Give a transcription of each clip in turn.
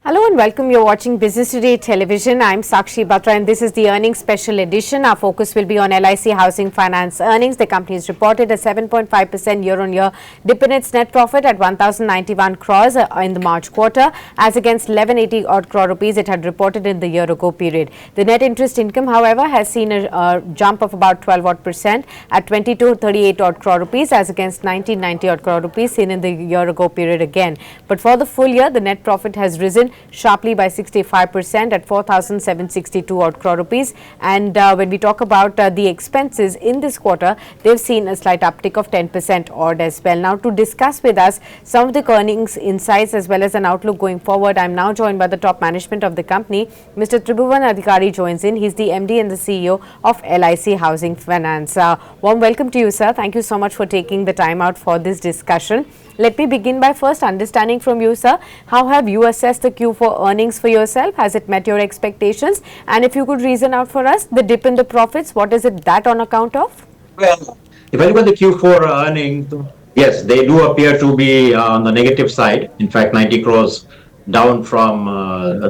Hello and welcome. You're watching Business Today Television. I'm Sakshi Batra and this is the earnings special edition. Our focus will be on LIC Housing Finance earnings. The company has reported a 7.5% year-on-year dip in its net profit at 1,091 crores in the March quarter as against 1180 odd crore rupees it had reported in the year ago period. The net interest income, however, has seen a jump of about 12 odd percent at 2238 odd crore rupees as against 1990 odd crore rupees seen in the year ago period again. But for the full year, the net profit has risen sharply by 65% at 4,762 odd crore rupees. And when we talk about the expenses in this quarter, they've seen a slight uptick of 10% odd as well. Now, to discuss with us some of the earnings insights as well as an outlook going forward, I'm now joined by the top management of the company. Mr. Tribhuvan Adhikari joins in. He's the MD and the CEO of LIC Housing Finance. Warm welcome to you, sir. Thank you so much for taking the time out for this discussion. Let me begin by first understanding from you, sir, how have you assessed the Q4 earnings for yourself? Has it met your expectations? And if you could reason out for us the dip in the profits, what is it that on account of? Well, if I look at the Q4 earnings, yes, they do appear to be on the negative side. In fact, 90 crores down from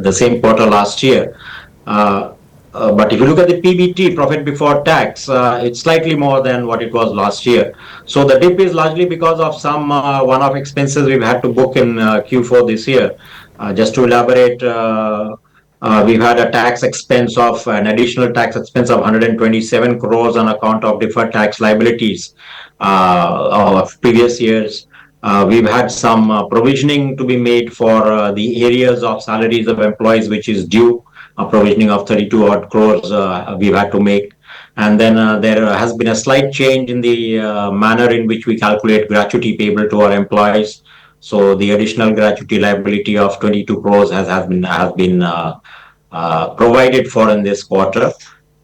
the same quarter last year. But if you look at the PBT, profit before tax, it's slightly more than what it was last year. So the dip is largely because of some one-off expenses we've had to book in Q4 this year. Just to elaborate, we've had a tax expense of an additional tax expense of 127 crores on account of deferred tax liabilities of previous years. We've had some provisioning to be made for the areas of salaries of employees which is due. A provisioning of 32 odd crores we've had to make. And then there has been a slight change in the manner in which we calculate gratuity payable to our employees. So the additional gratuity liability of 22 crores has been provided for in this quarter.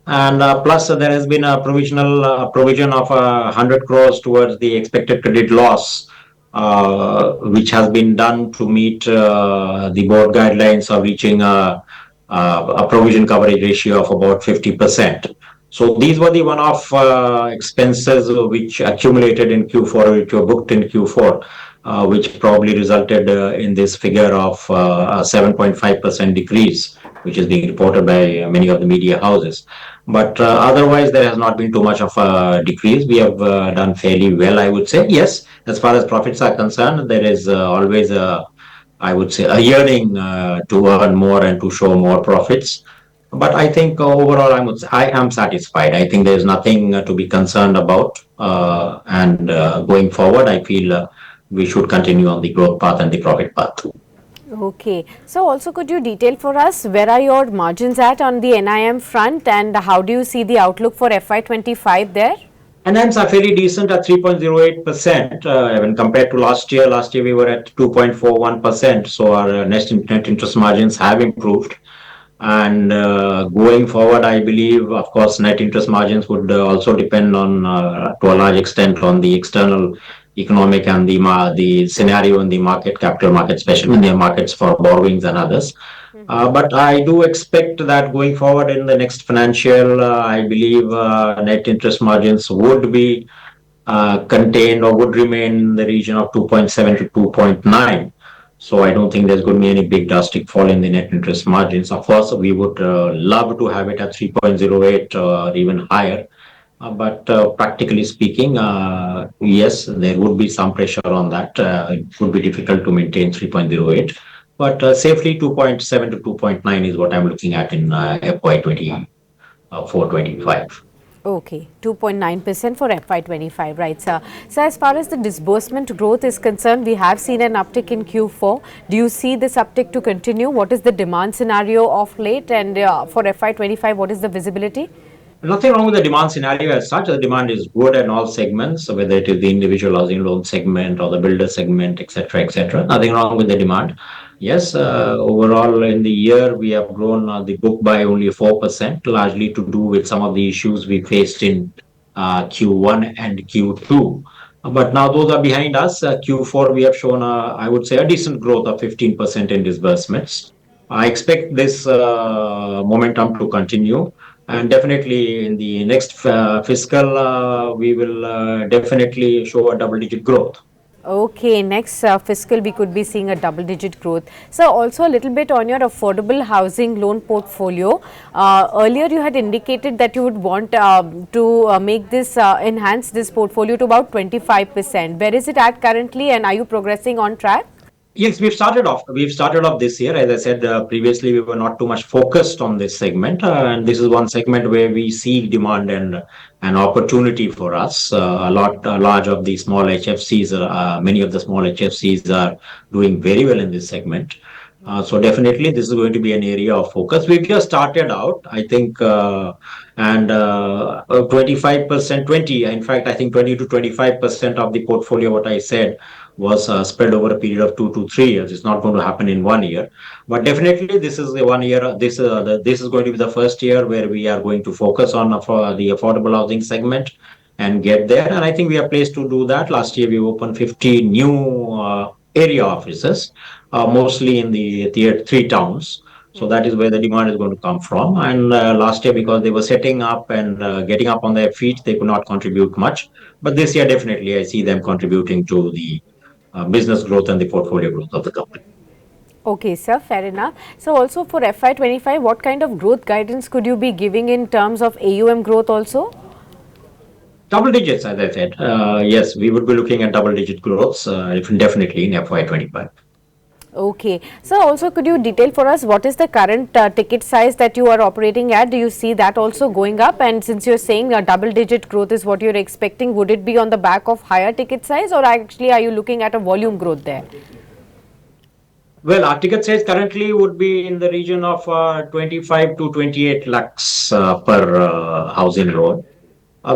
And plus there has been a provision of 100 crores towards the expected credit loss, which has been done to meet the board guidelines of reaching a provision coverage ratio of about 50%. So these were the one-off expenses which accumulated in Q4, which were booked in Q4, which probably resulted in this figure of a 7.5% decrease, which is being reported by many of the media houses. But otherwise, there has not been too much of a decrease. We have done fairly well, I would say. Yes, as far as profits are concerned, there is always I would say, a yearning to earn more and to show more profits. But I think overall, I am satisfied. I think there is nothing to be concerned about. And going forward, I feel we should continue on the growth path and the profit path. Okay. So also could you detail for us where are your margins at on the NIM front and how do you see the outlook for FY25 there? NIMs are fairly decent at 3.08% when compared to last year. Last year we were at 2.41%. So our net interest margins have improved. And going forward, I believe, of course, net interest margins would also depend on, to a large extent, on the external economic and the scenario in the market, capital market, especially in the markets for borrowings and others. But I do expect that going forward in the next financial, I believe net interest margins would be contained or would remain in the region of 2.7 to 2.9. So I don't think there's going to be any big drastic fall in the net interest margins. Of course, we would love to have it at 3.08 or even higher. But practically speaking, yes, there would be some pressure on that. It would be difficult to maintain 3.08. But safely 2.7 to 2.9 is what I'm looking at in FY24-25. Okay, 2.9% for FY25, right, sir. So as far as the disbursement growth is concerned, we have seen an uptick in Q4. Do you see this uptick to continue? What is the demand scenario of late? And for FY25, what is the visibility? Nothing wrong with the demand scenario as such. The demand is good in all segments, whether it is the individual housing loan segment or the builder segment, etc., etc. Nothing wrong with the demand. Yes, overall in the year, we have grown the book by only 4%, largely to do with some of the issues we faced in Q1 and Q2. But now those are behind us. Q4, we have shown, I would say, a decent growth of 15% in disbursements. I expect this momentum to continue. And definitely in the next fiscal, we will definitely show a double-digit growth. Okay, next fiscal we could be seeing a double-digit growth. So also a little bit on your affordable housing loan portfolio. Earlier you had indicated that you would want to make this enhance this portfolio to about 25%. Where is it at currently, and are you progressing on track? Yes, we've started off. We've started off this year. As I said previously, we were not too much focused on this segment, and this is one segment where we see demand and an opportunity for us. A large of the small HFCs, many of the small HFCs are doing very well in this segment. So definitely, this is going to be an area of focus. We've just started out, I think, and 25%, 20. In fact, I think 20 to 25% of the portfolio. What I said was spread over a period of 2 to 3 years. It's not going to happen in 1 year, but definitely this is the 1 year. This is going to be the first year where we are going to focus on for the affordable housing segment and get there. And I think we are placed to do that. Last year we opened 50 new area offices, mostly in the tier three towns. So that is where the demand is going to come from. And last year, because they were setting up and getting up on their feet, they could not contribute much. But this year, definitely, I see them contributing to the business growth and the portfolio growth of the company. Okay, sir, fair enough. So also for FY25, what kind of growth guidance could you be giving in terms of AUM growth also? Double digits, as I said. Yes, we would be looking at double digit growths definitely in FY25. Okay. So also could you detail for us what is the current ticket size that you are operating at? Do you see that also going up? And since you're saying a double digit growth is what you're expecting, would it be on the back of higher ticket size, or actually are you looking at a volume growth there? Well, our ticket size currently would be in the region of 25 to 28 lakhs per housing loan.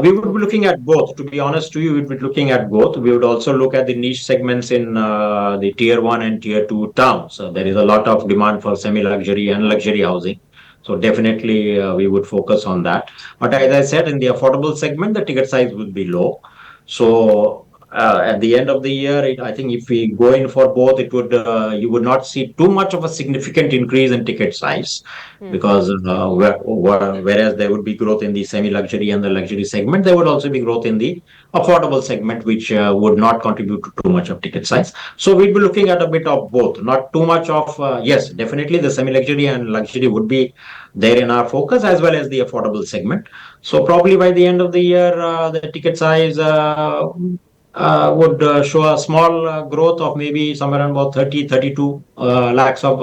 We would be looking at both. To be honest to you, we would be looking at both. We would also look at the niche segments in the tier one and tier two towns. There is a lot of demand for semi-luxury and luxury housing. So definitely we would focus on that. But as I said, in the affordable segment, the ticket size would be low. So at the end of the year, I think if we go in for both, it would you would not see too much of a significant increase in ticket size, because whereas there would be growth in the semi-luxury and the luxury segment, there would also be growth in the affordable segment, which would not contribute to too much of ticket size. So we'd be looking at a bit of both, not too much of yes, definitely the semi-luxury and luxury would be there in our focus, as well as the affordable segment. So probably by the end of the year, the ticket size would show a small growth of maybe somewhere around about 30, 32 lakhs of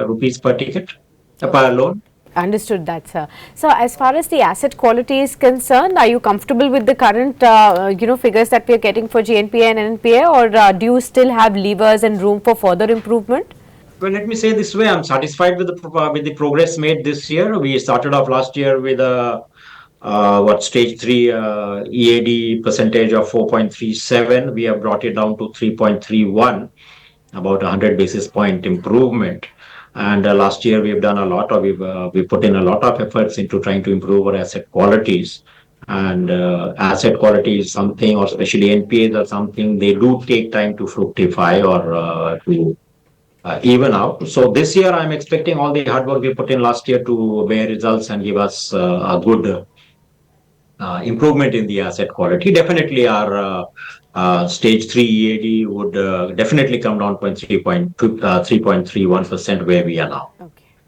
rupees per ticket, per loan. Understood that, sir. So as far as the asset quality is concerned, are you comfortable with the current figures that we are getting for GNPA and NPA, or do you still have levers and room for further improvement? Well, let me say this way: I'm satisfied with the progress made this year. We started off last year with a what stage three EAD percentage of 4.37. We have brought it down to 3.31, about 100 basis point improvement. And last year we've done a lot of we put in a lot of efforts into trying to improve our asset qualities. And asset quality is something, or especially NPAs are something, they do take time to fructify or to even out. So this year I'm expecting all the hard work we put in last year to bear results and give us a good improvement in the asset quality. Definitely, our stage three EAD would definitely come down 3.31% where we are now.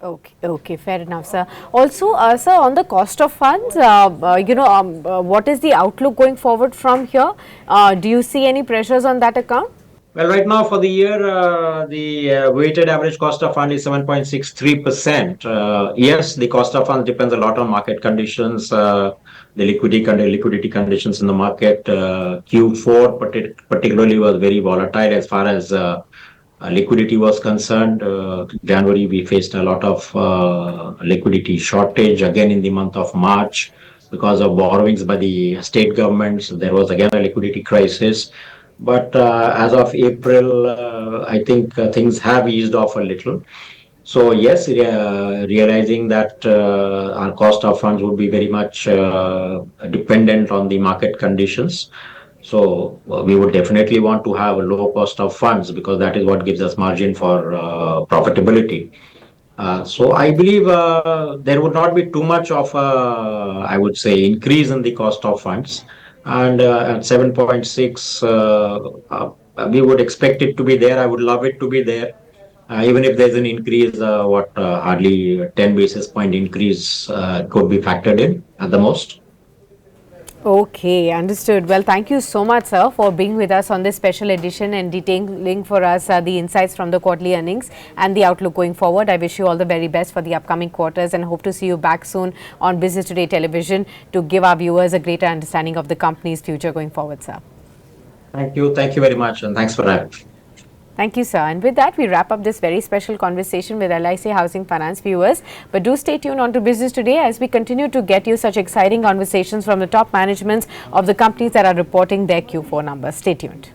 Okay, fair enough, sir. Also, sir, on the cost of funds, what is the outlook going forward from here? Do you see any pressures on that account? Well, right now for the year, the weighted average cost of fund is 7.63%. Yes, the cost of funds depends a lot on market conditions, the liquidity conditions in the market. Q4 particularly was very volatile as far as liquidity was concerned. January, we faced a lot of liquidity shortage. Again, in the month of March, because of borrowings by the state governments, there was again a liquidity crisis. But as of April, I think things have eased off a little. So yes, realizing that our cost of funds would be very much dependent on the market conditions. So we would definitely want to have a low cost of funds, because that is what gives us margin for profitability. So I believe there would not be too much of I would say, increase in the cost of funds. And at 7.6, we would expect it to be there. I would love it to be there. Even if there's an increase, hardly 10 basis point increase could be factored in at the most. Okay, understood. Well, thank you so much, sir, for being with us on this special edition and detailing for us the insights from the quarterly earnings and the outlook going forward. I wish you all the very best for the upcoming quarters and hope to see you back soon on Business Today Television to give our viewers a greater understanding of the company's future going forward, sir. Thank you. Thank you very much. And thanks for having me. Thank you, sir. And with that, we wrap up this very special conversation with LIC Housing Finance viewers. But do stay tuned on to Business Today as we continue to get you such exciting conversations from the top managements of the companies that are reporting their Q4 numbers. Stay tuned.